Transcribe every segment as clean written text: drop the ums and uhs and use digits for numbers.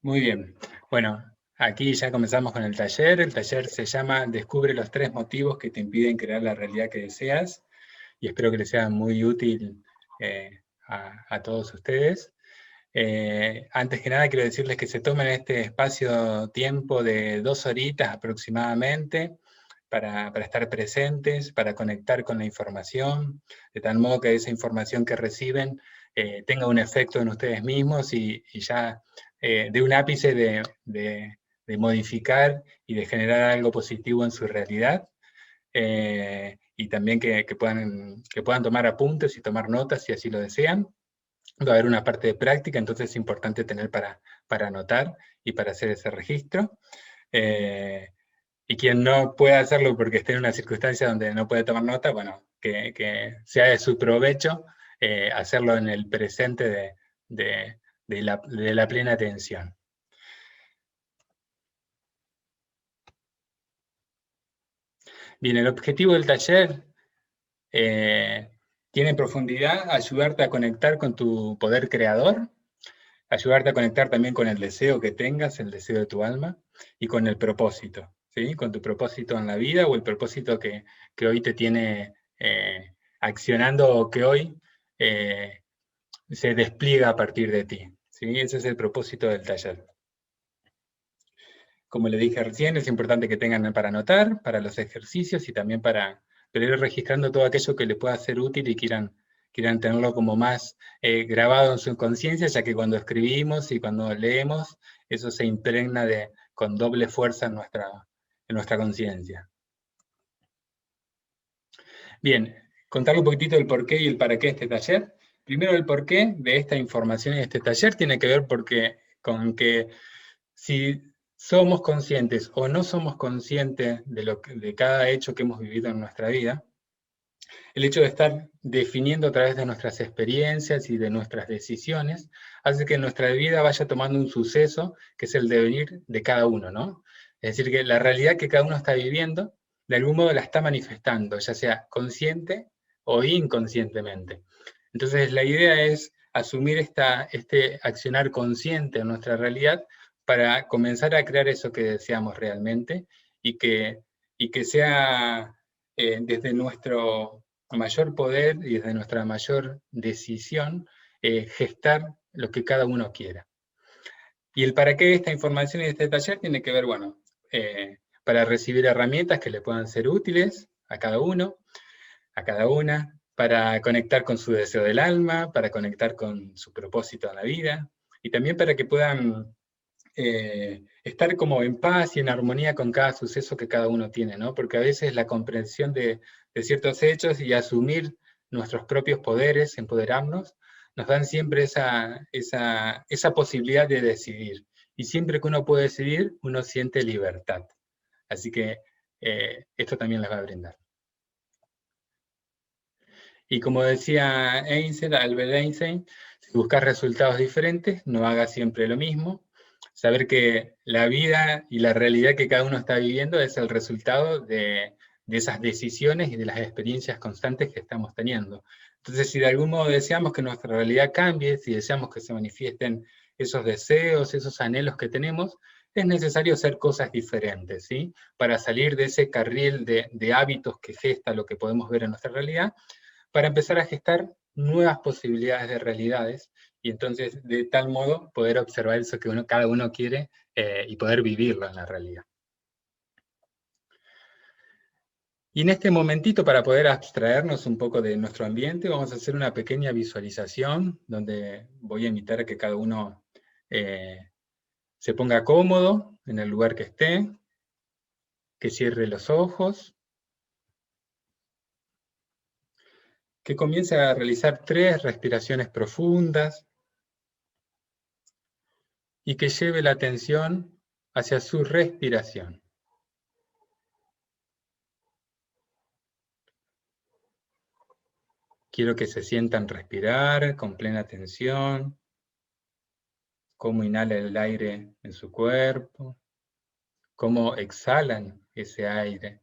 Muy bien. Bueno, aquí ya comenzamos con el taller. El taller se llama Descubre los 3 motivos que te impiden crear la realidad que deseas, y espero que les sea muy útil a todos ustedes. Antes que nada quiero decirles que se tomen este espacio-tiempo de 2 horitas aproximadamente para estar presentes, para conectar con la información, de tal modo que esa información que reciben tenga un efecto en ustedes mismos y ya de un ápice de modificar y de generar algo positivo en su realidad. Y también que puedan tomar apuntes y tomar notas si así lo desean. Va a haber una parte de práctica, entonces es importante tener para anotar y para hacer ese registro. Y quien no pueda hacerlo porque esté en una circunstancia donde no puede tomar nota, bueno, que sea de su provecho hacerlo en el presente de la plena atención. Bien, el objetivo del taller tiene en profundidad ayudarte a conectar con tu poder creador, ayudarte a conectar también con el deseo que tengas, el deseo de tu alma, y con el propósito, ¿sí? Con tu propósito en la vida o el propósito que hoy te tiene accionando o que hoy eh, se despliega a partir de ti, ¿sí? Ese es el propósito del taller. Como le dije recién, es importante que tengan para anotar, para los ejercicios y también para ir registrando todo aquello que les pueda ser útil y quieran tenerlo como más grabado en su conciencia, ya que cuando escribimos y cuando leemos, eso se impregna con doble fuerza en nuestra conciencia. Bien, contarle un poquitito el porqué y el para qué de este taller. Primero, el porqué de esta información y de este taller tiene que ver con que si somos conscientes o no somos conscientes de cada hecho que hemos vivido en nuestra vida, el hecho de estar definiendo a través de nuestras experiencias y de nuestras decisiones hace que nuestra vida vaya tomando un suceso que es el devenir de cada uno, ¿no? Es decir, que la realidad que cada uno está viviendo, de algún modo la está manifestando, ya sea consciente o inconscientemente. Entonces, la idea es asumir este accionar consciente en nuestra realidad para comenzar a crear eso que deseamos realmente y que sea desde nuestro mayor poder y desde nuestra mayor decisión gestar lo que cada uno quiera. Y el para qué de esta información y de este taller tiene que ver, bueno, para recibir herramientas que le puedan ser útiles a cada uno, a cada una, para conectar con su deseo del alma, para conectar con su propósito en la vida, y también para que puedan estar como en paz y en armonía con cada suceso que cada uno tiene, ¿no? Porque a veces la comprensión de ciertos hechos y asumir nuestros propios poderes, empoderarnos, nos dan siempre esa posibilidad de decidir. Y siempre que uno puede decidir, uno siente libertad. Así que esto también les va a brindar. Y como decía Albert Einstein, si buscas resultados diferentes, no hagas siempre lo mismo. Saber que la vida y la realidad que cada uno está viviendo es el resultado de esas decisiones y de las experiencias constantes que estamos teniendo. Entonces, si de algún modo deseamos que nuestra realidad cambie, si deseamos que se manifiesten esos deseos, esos anhelos que tenemos, es necesario hacer cosas diferentes, ¿sí? Para salir de ese carril de hábitos que gesta lo que podemos ver en nuestra realidad, para empezar a gestar nuevas posibilidades de realidades y entonces de tal modo poder observar eso que cada uno quiere y poder vivirlo en la realidad. Y en este momentito, para poder abstraernos un poco de nuestro ambiente, vamos a hacer una pequeña visualización donde voy a invitar a que cada uno se ponga cómodo en el lugar que esté, que cierre los ojos, que comience a realizar 3 respiraciones profundas y que lleve la atención hacia su respiración. Quiero que se sientan respirar con plena atención, cómo inhala el aire en su cuerpo, cómo exhalan ese aire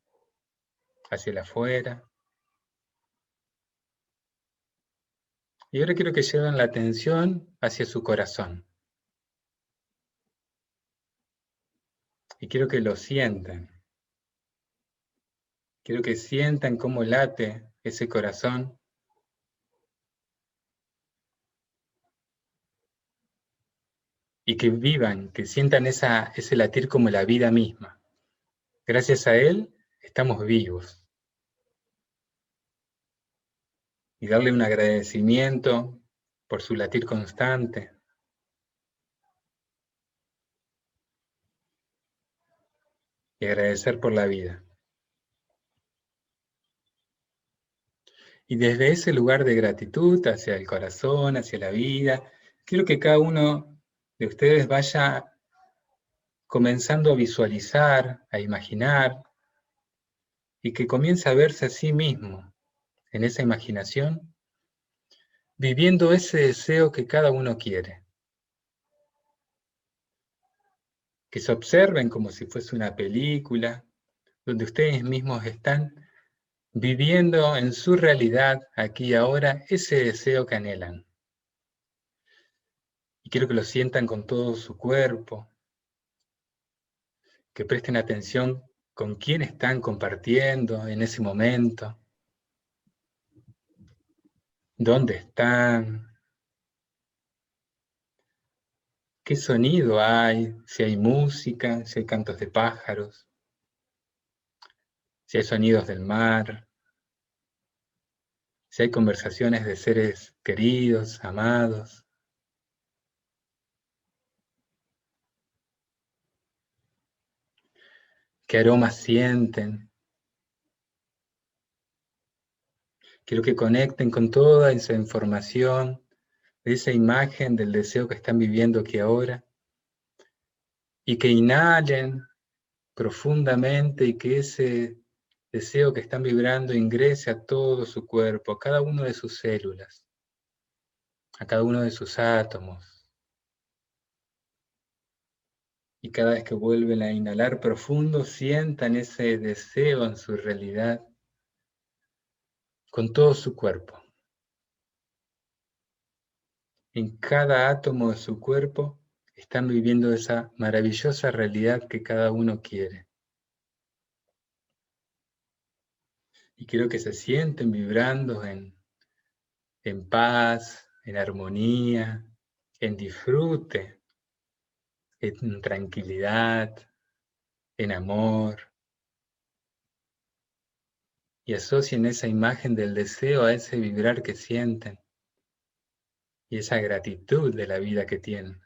hacia el afuera. Y ahora quiero que lleven la atención hacia su corazón. Y quiero que lo sientan. Quiero que sientan cómo late ese corazón. Y que vivan, que sientan ese latir como la vida misma. Gracias a él estamos vivos. Y darle un agradecimiento por su latir constante. Y agradecer por la vida. Y desde ese lugar de gratitud hacia el corazón, hacia la vida, quiero que cada uno de ustedes vaya comenzando a visualizar, a imaginar, y que comience a verse a sí mismo en esa imaginación, viviendo ese deseo que cada uno quiere. Que se observen como si fuese una película, donde ustedes mismos están viviendo en su realidad, aquí y ahora, ese deseo que anhelan. Y quiero que lo sientan con todo su cuerpo, que presten atención con quién están compartiendo en ese momento, dónde están, qué sonido hay, si hay música, si hay cantos de pájaros, si hay sonidos del mar, si hay conversaciones de seres queridos, amados. ¿Qué aromas sienten? Quiero que conecten con toda esa información, de esa imagen del deseo que están viviendo aquí ahora, y que inhalen profundamente y que ese deseo que están vibrando ingrese a todo su cuerpo, a cada una de sus células, a cada uno de sus átomos. Y cada vez que vuelven a inhalar profundo, sientan ese deseo en su realidad con todo su cuerpo. En cada átomo de su cuerpo están viviendo esa maravillosa realidad que cada uno quiere. Y quiero que se sienten vibrando en paz, en armonía, en disfrute, en tranquilidad, en amor. Y asocien esa imagen del deseo a ese vibrar que sienten y esa gratitud de la vida que tienen.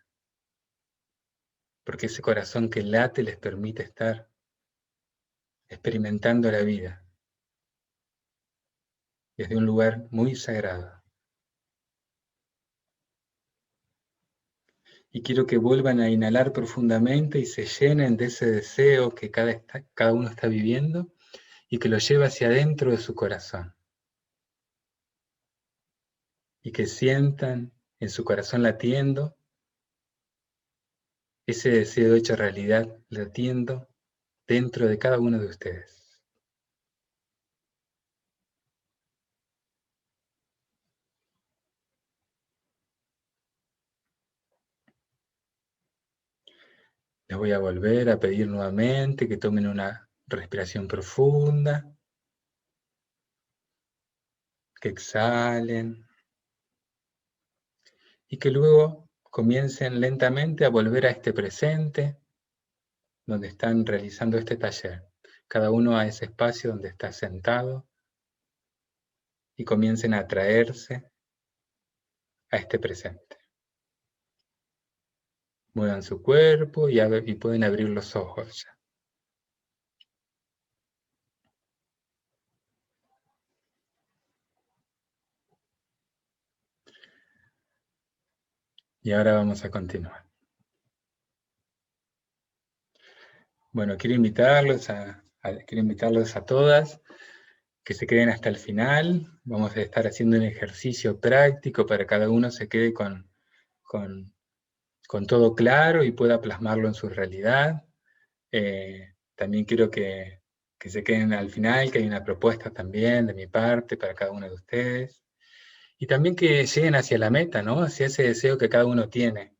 Porque ese corazón que late les permite estar experimentando la vida desde un lugar muy sagrado. Y quiero que vuelvan a inhalar profundamente y se llenen de ese deseo que cada uno está viviendo y que lo lleve hacia adentro de su corazón. Y que sientan en su corazón latiendo ese deseo hecho realidad, latiendo dentro de cada uno de ustedes. Les voy a volver a pedir nuevamente que tomen una respiración profunda, que exhalen y que luego comiencen lentamente a volver a este presente donde están realizando este taller. Cada uno a ese espacio donde está sentado y comiencen a atraerse a este presente. Muevan su cuerpo y pueden abrir los ojos ya. Y ahora vamos a continuar. Bueno, quiero invitarlos a todas que se queden hasta el final. Vamos a estar haciendo un ejercicio práctico para que cada uno se quede con todo claro y pueda plasmarlo en su realidad. También quiero que se queden al final, que hay una propuesta también de mi parte para cada uno de ustedes. Y también que lleguen hacia la meta, ¿no? Hacia ese deseo que cada uno tiene.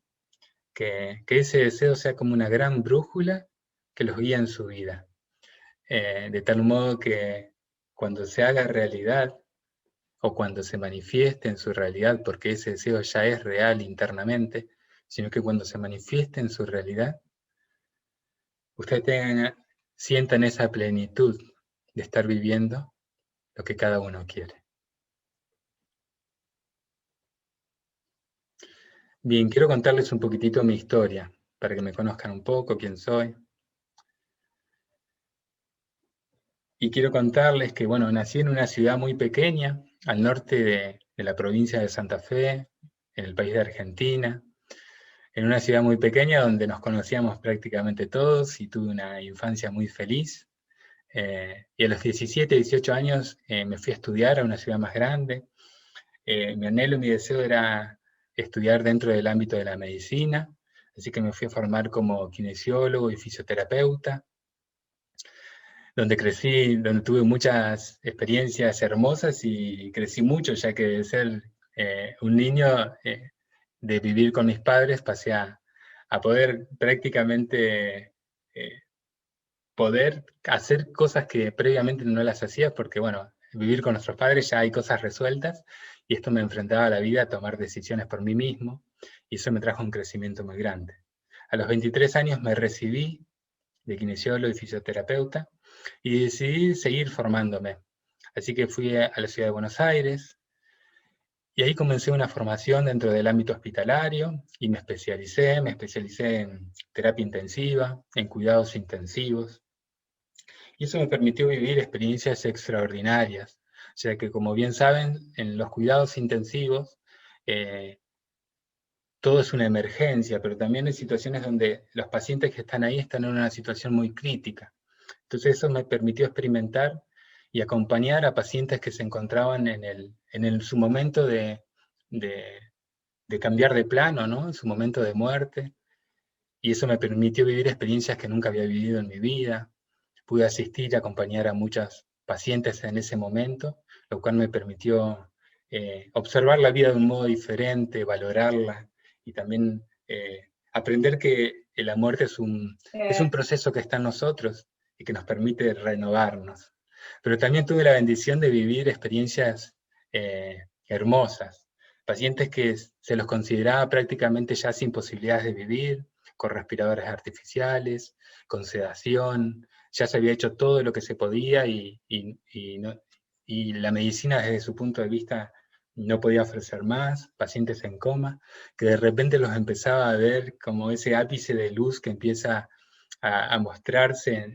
Que ese deseo sea como una gran brújula que los guía en su vida. De tal modo que cuando se haga realidad, o cuando se manifieste en su realidad, porque ese deseo ya es real internamente, sino que cuando se manifieste en su realidad, ustedes sientan esa plenitud de estar viviendo lo que cada uno quiere. Bien, quiero contarles un poquitito mi historia, para que me conozcan un poco, quién soy. Y quiero contarles que, bueno, nací en una ciudad muy pequeña, al norte de la provincia de Santa Fe, en el país de Argentina, en una ciudad muy pequeña donde nos conocíamos prácticamente todos y tuve una infancia muy feliz. Y a los 17, 18 años me fui a estudiar a una ciudad más grande. Mi anhelo y mi deseo era estudiar dentro del ámbito de la medicina, así que me fui a formar como kinesiólogo y fisioterapeuta, donde crecí, donde tuve muchas experiencias hermosas y crecí mucho, ya que de ser un niño, de vivir con mis padres, pasé a poder prácticamente poder hacer cosas que previamente no las hacías, porque bueno, vivir con nuestros padres ya hay cosas resueltas, y esto me enfrentaba a la vida a tomar decisiones por mí mismo, y eso me trajo un crecimiento muy grande. A los 23 años me recibí de kinesiólogo y fisioterapeuta, y decidí seguir formándome. Así que fui a la ciudad de Buenos Aires, y ahí comencé una formación dentro del ámbito hospitalario, y me especialicé en terapia intensiva, en cuidados intensivos, y eso me permitió vivir experiencias extraordinarias, ya que como bien saben, en los cuidados intensivos, eh, todo es una emergencia, pero también hay situaciones donde los pacientes que están ahí están en una situación muy crítica. Entonces eso me permitió experimentar y acompañar a pacientes que se encontraban en su momento de, de cambiar de plano, ¿no? En su momento de muerte, y eso me permitió vivir experiencias que nunca había vivido en mi vida. Pude asistir y acompañar a muchas pacientes en ese momento, lo cual me permitió observar la vida de un modo diferente, valorarla, y también aprender que la muerte es un proceso que está en nosotros y que nos permite renovarnos. Pero también tuve la bendición de vivir experiencias hermosas, pacientes que se los consideraba prácticamente ya sin posibilidades de vivir, con respiradores artificiales, con sedación, ya se había hecho todo lo que se podía, y la medicina desde su punto de vista no podía ofrecer más, pacientes en coma, que de repente los empezaba a ver como ese ápice de luz que empieza a mostrarse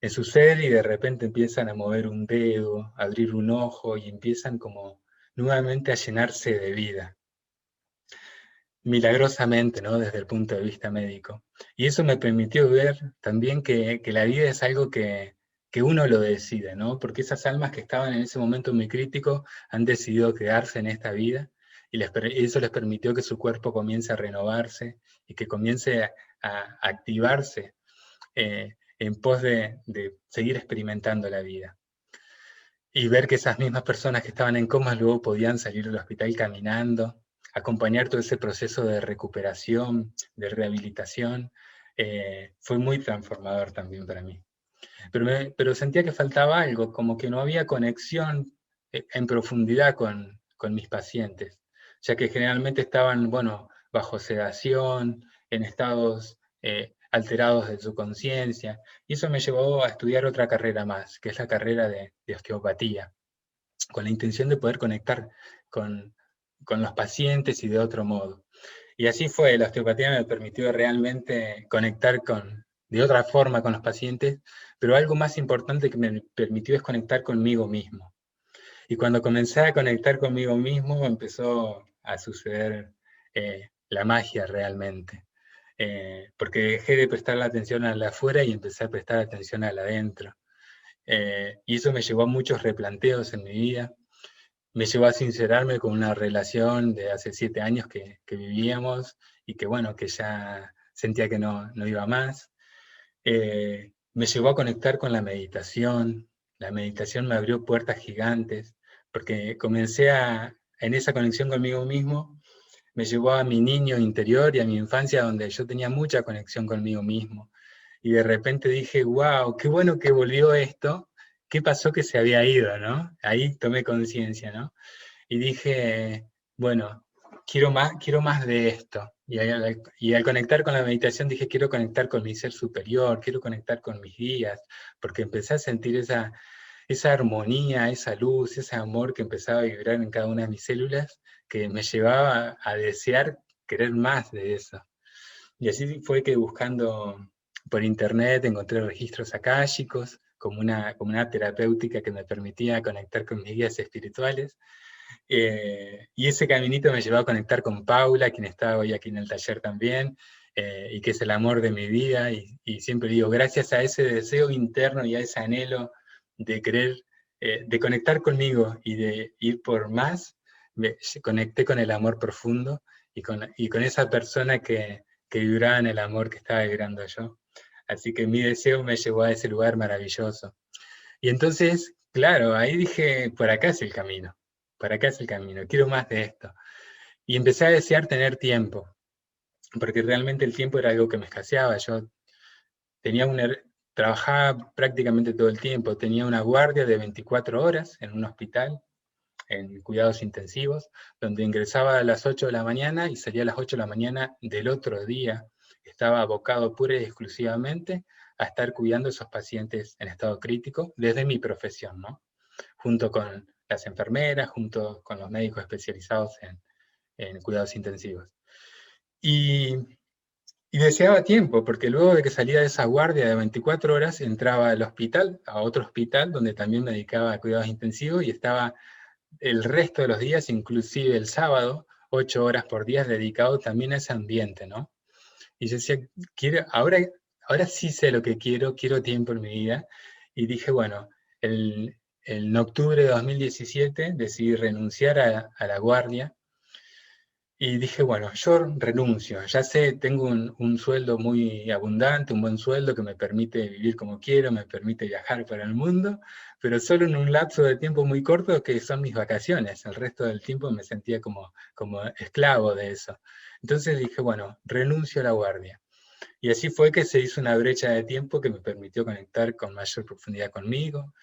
en su ser, y de repente empiezan a mover un dedo, a abrir un ojo, y empiezan como nuevamente a llenarse de vida, milagrosamente, ¿no? Desde el punto de vista médico. Y eso me permitió ver también que la vida es algo que uno lo decide, ¿no? Porque esas almas que estaban en ese momento muy crítico han decidido quedarse en esta vida, y eso les permitió que su cuerpo comience a renovarse y que comience a activarse en pos de seguir experimentando la vida. Y ver que esas mismas personas que estaban en coma luego podían salir del hospital caminando, acompañar todo ese proceso de recuperación, de rehabilitación, fue muy transformador también para mí. Pero sentía que faltaba algo, como que no había conexión en profundidad con mis pacientes, ya que generalmente estaban, bueno, bajo sedación, en estados alterados de su conciencia, y eso me llevó a estudiar otra carrera más, que es la carrera de osteopatía, con la intención de poder conectar con los pacientes y de otro modo. Y así fue, la osteopatía me permitió realmente conectar de otra forma con los pacientes, pero algo más importante que me permitió es conectar conmigo mismo. Y cuando comencé a conectar conmigo mismo, empezó a suceder la magia realmente. Porque dejé de prestar la atención a la afuera y empecé a prestar atención a la adentro. Y eso me llevó a muchos replanteos en mi vida. Me llevó a sincerarme con una relación de hace 7 años que vivíamos, y que bueno, que ya sentía que no iba más. Me llevó a conectar con la meditación. La meditación me abrió puertas gigantes, porque en esa conexión conmigo mismo, me llevó a mi niño interior y a mi infancia, donde yo tenía mucha conexión conmigo mismo. y de repente dije, wow, qué bueno que volvió esto, ¿qué pasó que se había ido, no? Ahí tomé conciencia, ¿no? Y dije, bueno, quiero más de esto. Y al conectar con la meditación dije, quiero conectar con mi ser superior, quiero conectar con mis guías, porque empecé a sentir esa armonía, esa luz, ese amor que empezaba a vibrar en cada una de mis células, que me llevaba a desear querer más de eso. Y así fue que buscando por internet encontré registros akáshicos como una terapéutica que me permitía conectar con mis guías espirituales. Y ese caminito me llevó a conectar con Paula, quien está hoy aquí en el taller también, y que es el amor de mi vida. Y siempre digo, gracias a ese deseo interno y a ese anhelo de querer, de conectar conmigo y de ir por más, me conecté con el amor profundo y con esa persona que vibraba en el amor que estaba vibrando yo. Así que mi deseo me llevó a ese lugar maravilloso. Y entonces, claro, ahí dije, por acá es el camino, por acá es el camino, quiero más de esto. Y empecé a desear tener tiempo, porque realmente el tiempo era algo que me escaseaba. Yo tenía trabajaba prácticamente todo el tiempo, tenía una guardia de 24 horas en un hospital, en cuidados intensivos, donde ingresaba a las 8 de la mañana y salía a las 8 de la mañana del otro día. Estaba abocado pura y exclusivamente a estar cuidando a esos pacientes en estado crítico desde mi profesión, ¿no? Junto con las enfermeras, junto con los médicos especializados en cuidados intensivos. Y, y deseaba tiempo, porque luego de que salía de esa guardia de 24 horas, entraba al hospital, a otro hospital, donde también me dedicaba a cuidados intensivos, y estaba el resto de los días, inclusive el sábado, 8 horas por día, dedicado también a ese ambiente, ¿no? Y yo decía, ahora sí sé lo que quiero tiempo en mi vida. Y dije, bueno, en octubre de 2017 decidí renunciar a la guardia. Y dije, bueno, yo renuncio, ya sé, tengo un sueldo muy abundante, un buen sueldo que me permite vivir como quiero, me permite viajar por el mundo, pero solo en un lapso de tiempo muy corto que son mis vacaciones. El resto del tiempo me sentía como esclavo de eso. Entonces dije, bueno, renuncio a la guardia. Y así fue que se hizo una brecha de tiempo que me permitió conectar con mayor profundidad conmigo.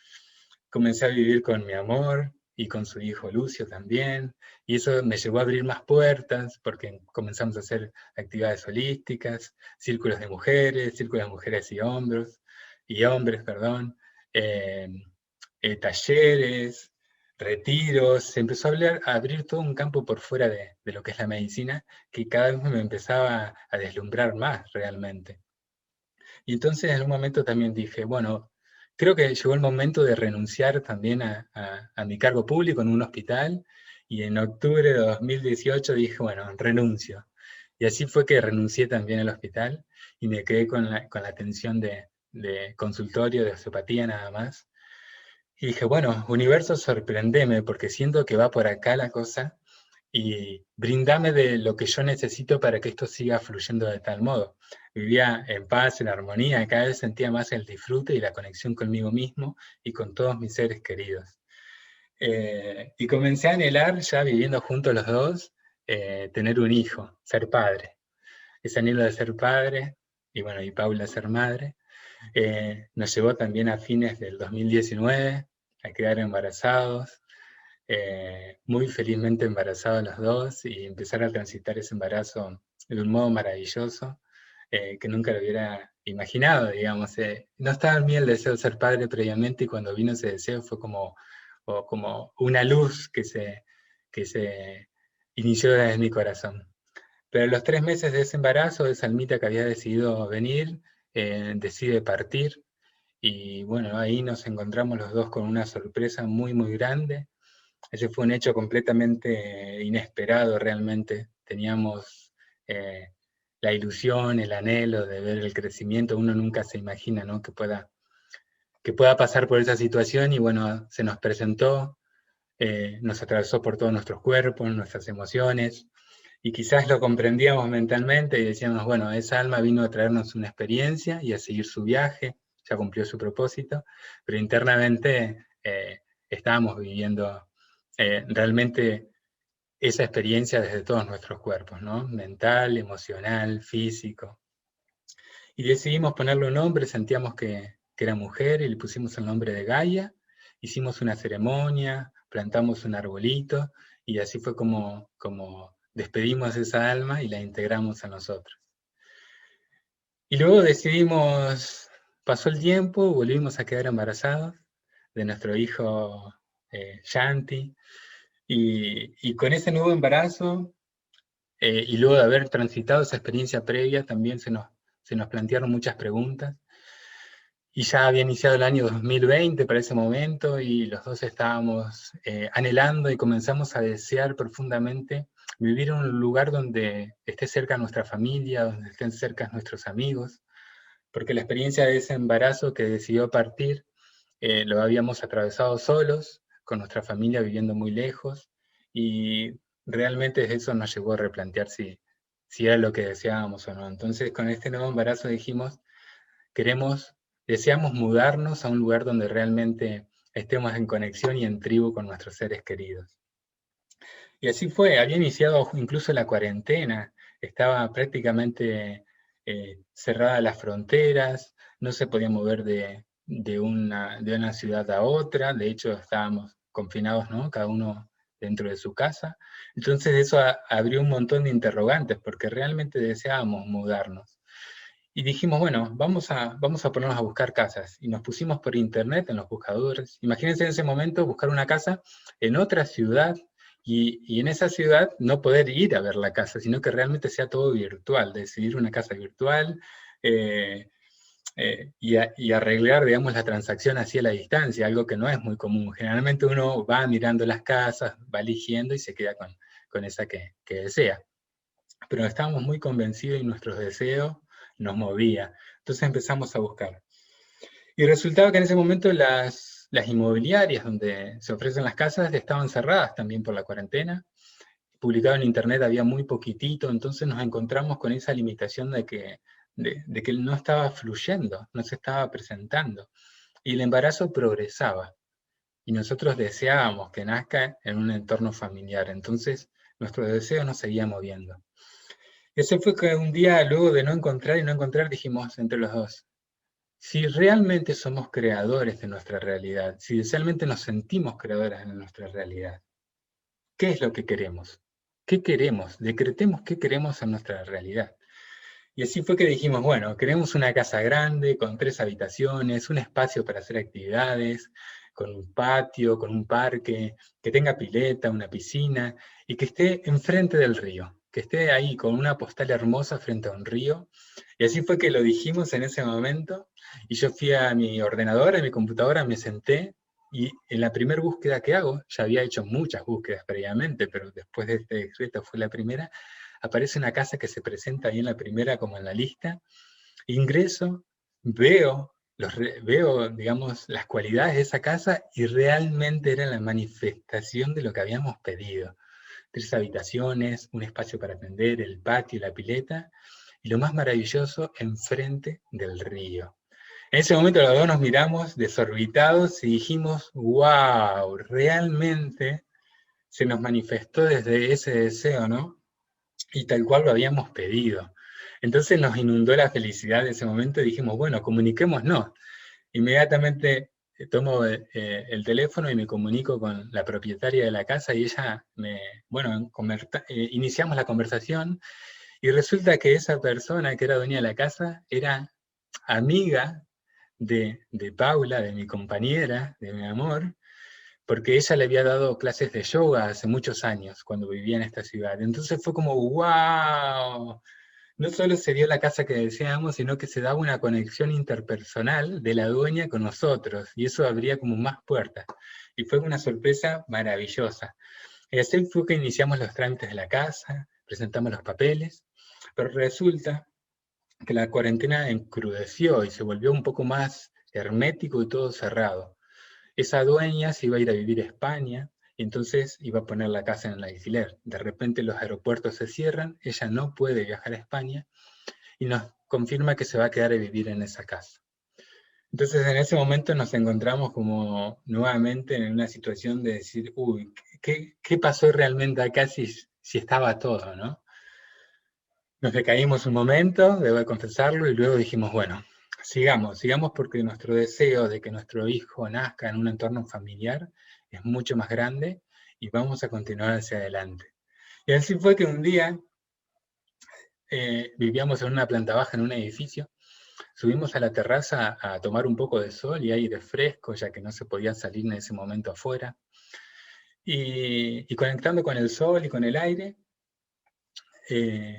Comencé a vivir con mi amor y con su hijo Lucio también. Y eso me llevó a abrir más puertas porque comenzamos a hacer actividades holísticas, círculos de mujeres y hombres, perdón, eh, talleres, retiros. Se empezó a abrir todo un campo por fuera de lo que es la medicina que cada vez me empezaba a deslumbrar más realmente. Y entonces en un momento también dije, bueno, creo que llegó el momento de renunciar también a mi cargo público en un hospital, y en octubre de 2018 dije, bueno, renuncio. Y así fue que renuncié también al hospital y me quedé con la atención de consultorio, de osteopatía nada más. Y dije, bueno, universo, sorprendeme, porque siento que va por acá la cosa, y brindame de lo que yo necesito para que esto siga fluyendo de tal modo. Vivía en paz, en armonía, cada vez sentía más el disfrute y la conexión conmigo mismo y con todos mis seres queridos. Y comencé a anhelar, ya viviendo juntos los dos, tener un hijo, ser padre. Ese anhelo de ser padre, y bueno, y Paula ser madre, nos llevó también a fines del 2019 a quedar embarazados, muy felizmente embarazados los dos, y empezar a transitar ese embarazo de un modo maravilloso, que nunca lo hubiera imaginado, digamos. No estaba en mí el deseo de ser padre previamente, y cuando vino ese deseo fue como una luz que se inició desde mi corazón. Pero a los 3 meses de ese embarazo, esa almita que había decidido venir, decide partir, y bueno, ahí nos encontramos los dos con una sorpresa muy, muy grande. Ese fue un hecho completamente inesperado realmente. Teníamos la ilusión, el anhelo de ver el crecimiento. Uno nunca se imagina, ¿no?, que pueda pasar por esa situación, y bueno, se nos presentó, nos atravesó por todos nuestros cuerpos, nuestras emociones, y quizás lo comprendíamos mentalmente y decíamos, bueno, esa alma vino a traernos una experiencia y a seguir su viaje, ya cumplió su propósito, pero internamente estábamos viviendo realmente esa experiencia desde todos nuestros cuerpos, ¿no? Mental, emocional, físico. Y decidimos ponerle un nombre, sentíamos que era mujer y le pusimos el nombre de Gaia. Hicimos una ceremonia, plantamos un arbolito y así fue como despedimos esa alma y la integramos a nosotros. Y luego decidimos, pasó el tiempo, volvimos a quedar embarazados de nuestro hijo Shanti, y con ese nuevo embarazo, y luego de haber transitado esa experiencia previa, también se nos plantearon muchas preguntas, y ya había iniciado el año 2020 para ese momento, y los dos estábamos anhelando y comenzamos a desear profundamente vivir en un lugar donde esté cerca nuestra familia, donde estén cerca nuestros amigos, porque la experiencia de ese embarazo que decidió partir, lo habíamos atravesado solos, con nuestra familia viviendo muy lejos, y realmente eso nos llevó a replantear si era lo que deseábamos o no. Entonces, con este nuevo embarazo dijimos, deseamos mudarnos a un lugar donde realmente estemos en conexión y en tribu con nuestros seres queridos. Y así fue, había iniciado incluso la cuarentena, estaba prácticamente cerradas las fronteras, no se podía mover de una ciudad a otra, de hecho estábamos confinados, ¿no? Cada uno dentro de su casa. Entonces eso abrió un montón de interrogantes, porque realmente deseábamos mudarnos. Y dijimos, bueno, vamos a ponernos a buscar casas. Y nos pusimos por internet en los buscadores. Imagínense en ese momento buscar una casa en otra ciudad y en esa ciudad no poder ir a ver la casa, sino que realmente sea todo virtual, decidir una casa virtual eh, y arreglar, digamos, la transacción así a la distancia, algo que no es muy común. Generalmente uno va mirando las casas, va eligiendo y se queda con esa que desea. Pero estábamos muy convencidos y nuestros deseos nos movía. Entonces empezamos a buscar. Y resultaba que en ese momento las inmobiliarias donde se ofrecen las casas estaban cerradas también por la cuarentena. Publicado en internet había muy poquitito, entonces nos encontramos con esa limitación de que no estaba fluyendo, no se estaba presentando. Y el embarazo progresaba. Y nosotros deseábamos que nazca en un entorno familiar. Entonces nuestro deseo nos seguía moviendo. Ese fue que un día, luego de no encontrar y no encontrar, dijimos entre los dos, si realmente somos creadores de nuestra realidad, si realmente nos sentimos creadores de nuestra realidad, ¿qué es lo que queremos? ¿Qué queremos? Decretemos qué queremos en nuestra realidad. Y así fue que dijimos, bueno, queremos una casa grande, con 3 habitaciones, un espacio para hacer actividades, con un patio, con un parque, que tenga pileta, una piscina, y que esté enfrente del río, que esté ahí con una postal hermosa frente a un río. Y así fue que lo dijimos en ese momento, y yo fui a mi ordenador, a mi computadora, me senté, y en la primera búsqueda que hago, ya había hecho muchas búsquedas previamente, pero después de este decreto fue la primera, aparece una casa que se presenta ahí en la primera como en la lista, ingreso, veo, digamos, las cualidades de esa casa y realmente era la manifestación de lo que habíamos pedido. 3 habitaciones, un espacio para atender, el patio, la pileta, y lo más maravilloso, enfrente del río. En ese momento los dos nos miramos desorbitados y dijimos, wow, realmente se nos manifestó desde ese deseo, ¿no? Y tal cual lo habíamos pedido. Entonces nos inundó la felicidad de ese momento y dijimos, bueno, comuniquémonos. Inmediatamente tomo el teléfono y me comunico con la propietaria de la casa y ella bueno, iniciamos la conversación y resulta que esa persona que era dueña de la casa era amiga de Paula, de mi compañera, de mi amor, porque ella le había dado clases de yoga hace muchos años cuando vivía en esta ciudad. Entonces fue como, wow, no solo se dio la casa que deseábamos, sino que se daba una conexión interpersonal de la dueña con nosotros, y eso abría como más puertas. Y fue una sorpresa maravillosa. Y así fue que iniciamos los trámites de la casa, presentamos los papeles, pero resulta que la cuarentena encrudeció y se volvió un poco más hermético y todo cerrado. Esa dueña se iba a ir a vivir a España, y entonces iba a poner la casa en el alquiler. De repente los aeropuertos se cierran, ella no puede viajar a España, y nos confirma que se va a quedar a vivir en esa casa. Entonces en ese momento nos encontramos como nuevamente en una situación de decir, uy, ¿qué pasó realmente acá si estaba todo, ¿no? Nos decaímos un momento, debo confesarlo, y luego dijimos, bueno, sigamos porque nuestro deseo de que nuestro hijo nazca en un entorno familiar es mucho más grande y vamos a continuar hacia adelante. Y así fue que un día vivíamos en una planta baja en un edificio, subimos a la terraza a tomar un poco de sol y aire fresco, ya que no se podía salir en ese momento afuera, y conectando con el sol y con el aire,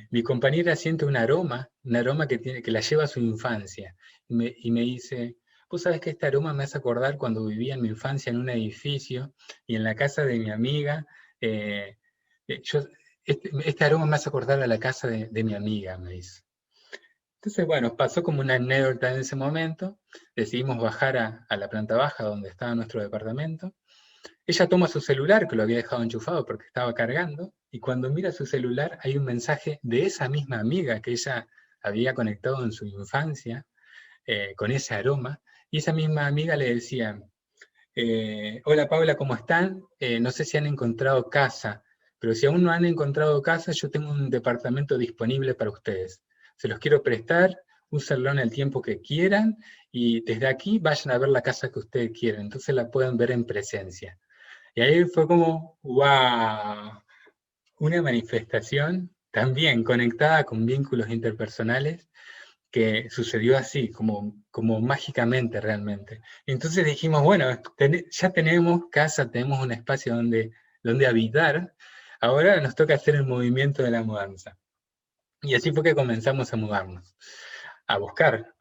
mi compañera siente un aroma que la lleva a su infancia, y me dice, vos sabés que este aroma me hace acordar cuando vivía en mi infancia en un edificio, y en la casa de mi amiga, eh, yo, este aroma me hace acordar a la casa de mi amiga, me dice. Entonces, bueno, pasó como una anécdota en ese momento, decidimos bajar a la planta baja donde estaba nuestro departamento. Ella toma su celular, que lo había dejado enchufado porque estaba cargando, y cuando mira su celular hay un mensaje de esa misma amiga que ella había conectado en su infancia, con ese aroma, y esa misma amiga le decía, hola Paula, ¿cómo están? No sé si han encontrado casa, pero si aún no han encontrado casa, yo tengo un departamento disponible para ustedes. Se los quiero prestar, úsenlo en el tiempo que quieran, y desde aquí vayan a ver la casa que ustedes quieren, entonces la pueden ver en presencia. Y ahí fue como, wow, una manifestación también conectada con vínculos interpersonales que sucedió así, como mágicamente realmente. Entonces dijimos, bueno, ya tenemos casa, tenemos un espacio donde habitar, ahora nos toca hacer el movimiento de la mudanza. Y así fue que comenzamos a mudarnos, a buscar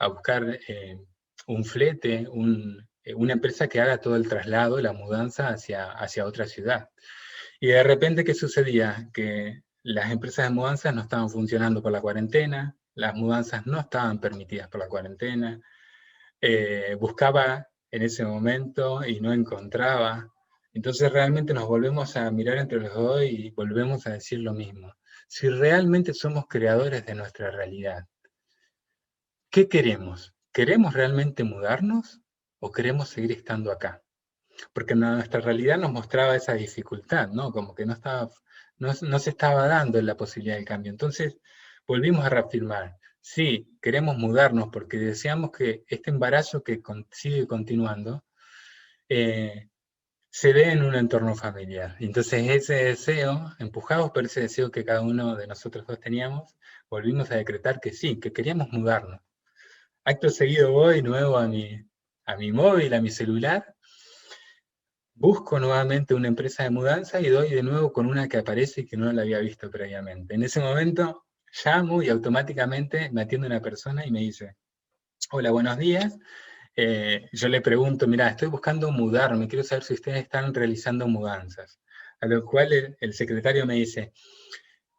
un flete, una empresa que haga todo el traslado, la mudanza hacia otra ciudad. Y de repente, ¿qué sucedía? Que las empresas de mudanzas no estaban funcionando por la cuarentena, las mudanzas no estaban permitidas por la cuarentena, buscaba en ese momento y no encontraba. Entonces realmente nos volvemos a mirar entre los dos y volvemos a decir lo mismo. Si realmente somos creadores de nuestra realidad, ¿qué queremos? ¿Queremos realmente mudarnos o queremos seguir estando acá? Porque nuestra realidad nos mostraba esa dificultad, ¿no? Como que no se estaba dando la posibilidad del cambio. Entonces, volvimos a reafirmar, sí, queremos mudarnos porque deseamos que este embarazo que sigue continuando se dé en un entorno familiar. Entonces, ese deseo, empujados por ese deseo que cada uno de nosotros dos teníamos, volvimos a decretar que sí, que queríamos mudarnos. Acto seguido voy nuevo a mi móvil, a mi celular, busco nuevamente una empresa de mudanza y doy de nuevo con una que aparece y que no la había visto previamente. En ese momento llamo y automáticamente me atiende una persona y me dice, hola, buenos días. Yo le pregunto, mira, estoy buscando mudarme, quiero saber si ustedes están realizando mudanzas. A lo cual el secretario me dice,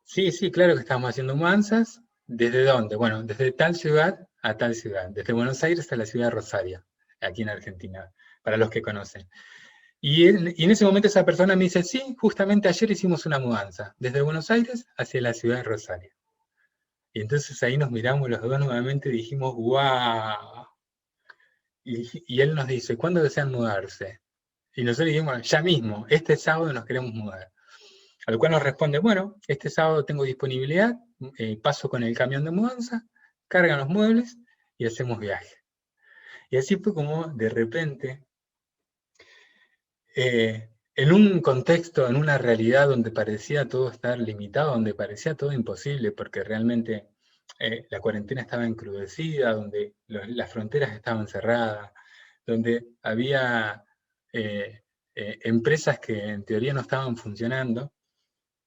sí, sí, claro que estamos haciendo mudanzas. ¿Desde dónde? Bueno, desde tal ciudad a tal ciudad, desde Buenos Aires hasta la ciudad de Rosario, aquí en Argentina, para los que conocen. Y en ese momento esa persona me dice, sí, justamente ayer hicimos una mudanza, desde Buenos Aires hacia la ciudad de Rosario. Y entonces ahí nos miramos los dos nuevamente y dijimos, ¡guau! Y él nos dice, ¿cuándo desean mudarse? Y nosotros dijimos, ya mismo, este sábado nos queremos mudar. A lo cual nos responde, bueno, este sábado tengo disponibilidad, paso con el camión de mudanza, cargan los muebles y hacemos viaje. Y así fue como de repente, en un contexto, en una realidad donde parecía todo estar limitado, donde parecía todo imposible, porque realmente la cuarentena estaba encrudecida, donde las fronteras estaban cerradas, donde había empresas que en teoría no estaban funcionando,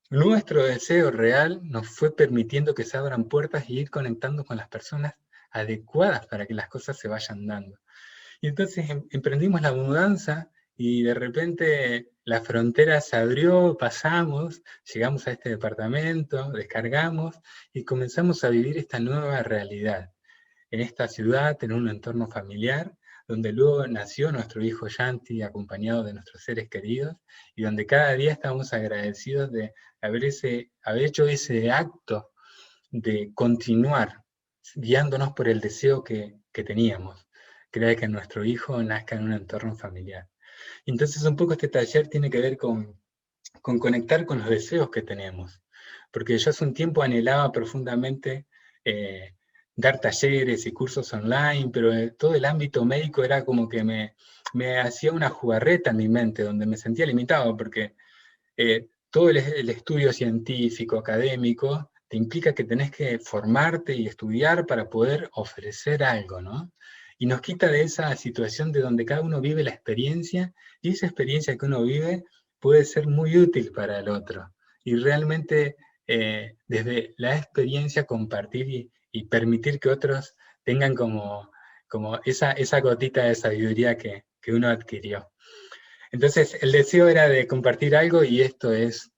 nuestro deseo real nos fue permitiendo que se abran puertas y ir conectando con las personas adecuadas para que las cosas se vayan dando. Y entonces emprendimos la mudanza y de repente la frontera se abrió, pasamos, llegamos a este departamento, descargamos y comenzamos a vivir esta nueva realidad en esta ciudad, en un entorno familiar, donde luego nació nuestro hijo Yanti, acompañado de nuestros seres queridos, y donde cada día estamos agradecidos de haber hecho ese acto de continuar guiándonos por el deseo que teníamos, que era que nuestro hijo nazca en un entorno familiar. Entonces un poco este taller tiene que ver con conectar con los deseos que tenemos, porque yo hace un tiempo anhelaba profundamente dar talleres y cursos online, pero todo el ámbito médico era como que me hacía una jugarreta en mi mente, donde me sentía limitado, porque todo el estudio científico, académico, te implica que tenés que formarte y estudiar para poder ofrecer algo, ¿no? Y nos quita de esa situación de donde cada uno vive la experiencia, y esa experiencia que uno vive puede ser muy útil para el otro. Y realmente desde la experiencia compartir y permitir que otros tengan como esa gotita de sabiduría que uno adquirió. Entonces, el deseo era de compartir algo y esto es,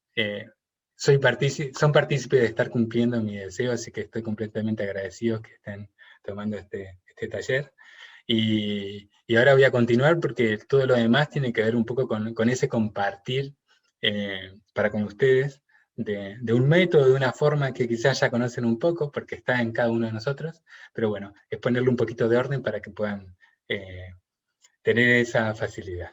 son partícipes de estar cumpliendo mi deseo, así que estoy completamente agradecido que estén tomando este taller. Y ahora voy a continuar porque todo lo demás tiene que ver un poco con ese compartir para con ustedes de un método, de una forma que quizás ya conocen un poco porque está en cada uno de nosotros, pero bueno, es ponerle un poquito de orden para que puedan tener esa facilidad.